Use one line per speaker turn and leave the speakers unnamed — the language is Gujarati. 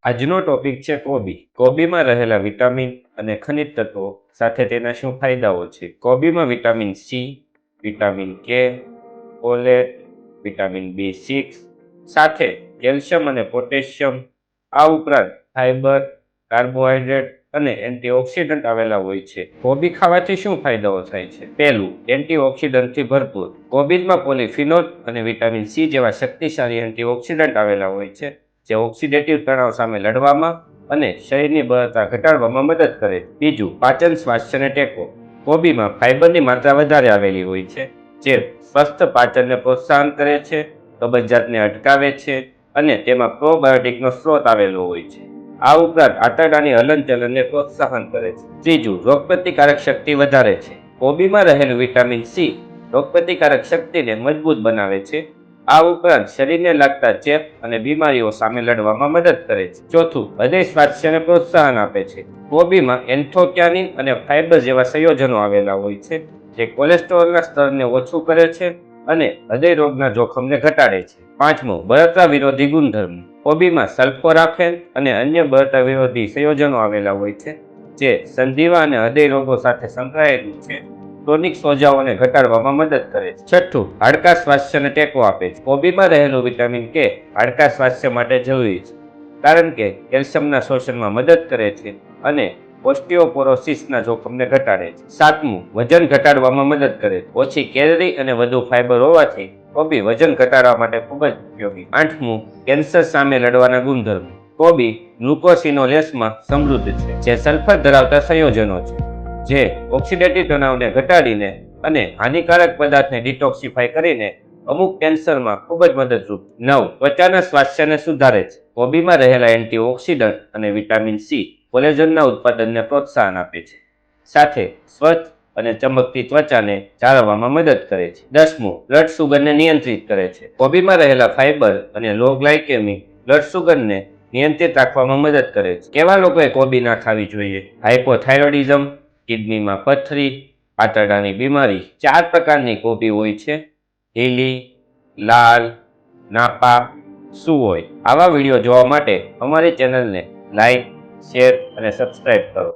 આજનો ટોપિક છે કોબી. કોબીમાં રહેલા વિટામિન અને ખનિજ તત્વો સાથે તેના શું ફાયદાઓ છે. કોબીમાં વિટામિન સી, વિટામિન કે, ફોલેટ, વિટામિન B6 સાથે કેલ્શિયમ અને પોટેશિયમ, આ ઉપરાંત ફાઇબર, કાર્બોહાઈડ્રેટ અને એન્ટીઓક્સિડન્ટ આવેલા હોય છે. કોબી ખાવાથી શું ફાયદાઓ થાય છે? પહેલું, એન્ટીઓક્સિડન્ટથી ભરપૂર. કોબીજમાં પોલિફિનોલ અને વિટામિન સી જેવા શક્તિશાળી એન્ટીઓક્સિડન્ટ આવેલા હોય છે, જે ઓક્સિડેટિવ તણાવ સામે લડવામાં અને શરીરની બળતરા ઘટાડવામાં મદદ કરે છે. બીજું, પાચન સ્વાસ્થ્યને ટેકો. કોબીમાં ફાઇબરની માત્રા વધારે આવેલી હોય છે, જે સ્વસ્થ પાચનને પ્રોત્સાહન કરે છે, કબજિયાતને અટકાવે છે અને તેમાં પ્રોબાયોટિકનો સ્ત્રોત આવેલો હોય છે. આ ઉપરાંત આંતરડાની હલનચલનને પ્રોત્સાહન કરે છે. ત્રીજું, રોગપ્રતિકારક શક્તિ વધારે છે. કોબીમાં રહેલું વિટામિન સી રોગપ્રતિકારક શક્તિને મજબૂત બનાવે છે. આ ઉપરાંત શરીરને લાગતા ચેપ અને બીમારીઓ સામે લડવામાં મદદ કરે છે. ચોથું, હૃદય સ્વાસ્થ્યને પ્રોત્સાહન આપે છે. કોબીમાં એન્થોક્યાનિન અને ફાઇબર જેવા સંયોજનો આવેલા હોય છે, જે કોલેસ્ટ્રોલના સ્તરને ઓછું કરે છે અને હૃદય રોગના જોખમને ઘટાડે છે. પાંચમું, બળતરા વિરોધી ગુણધર્મ. કોબીમાં સલ્ફોરાફેન અને અન્ય બળતરા વિરોધી સંયોજનો આવેલા હોય છે, જે સંધિવા અને હૃદય રોગો સાથે સંકળાયેલું છે. ક્રોનિક સોજાઓને ઘટાડવામાં મદદ કરે છે. છઠ્ઠું, હાડકા સ્વાસ્થ્યને ટેકો આપે છે. કોબીમાં રહેલું વિટામિન કે હાડકા સ્વાસ્થ્ય માટે જરૂરી છે, કારણ કે કેલ્શિયમના શોષણમાં મદદ કરે છે અને ઓસ્ટિયોપોરોસિસના જોખમને ઘટાડે છે. સાતમું, વજન ઘટાડવામાં મદદ કરે છે. ઓછી કેલરી અને વધુ ફાઇબર હોવાથી કોબી વજન ઘટાડવા માટે ખૂબ જ ઉપયોગી. આઠમું, કેન્સર સામે લડવાના ગુણધર્મો. કોબી ગ્લુકોસિનોલેસમાં સમૃદ્ધ છે, જે સલ્ફર ધરાવતા સંયોજનો છે, જે ઓક્સિડેટિવ તણાવને ઘટાડીને અને હાનિકારક પદાર્થને ડિટોક્સિફાય કરીને અમુક કેન્સરમાં ખૂબ જ મદદરૂપ. 9. ત્વચાના સ્વાસ્થ્યને સુધારે છે. કોબીમાં રહેલા એન્ટીઓક્સિડન્ટ અને વિટામિન સી કોલેજનના ઉત્પાદનને પ્રોત્સાહન આપે છે, સાથે સ્વચ્છ અને ચમકતી ત્વચાને જાળવવામાં મદદ કરે છે. 10. બ્લડ શુગરને નિયંત્રિત કરે છે. કોબીમાં રહેલા ફાઇબર અને લો ગ્લાયકેમિક બ્લડ શુગરને નિયંત્રિત રાખવામાં મદદ કરે છે. કેવા લોકોએ કોબી ના ખાવી જોઈએ? હાઇપોથાઇરોઇડિઝમ, કિડનીમાં પથરી, આંતરડાની બીમારી. 4 પ્રકારની કોબી હોય છે: લીલી, લાલ, નાપા, સુઓય. આવા વિડીયો જોવા માટે અમારી ચેનલને લાઈક, શેર અને સબસ્ક્રાઇબ કરો.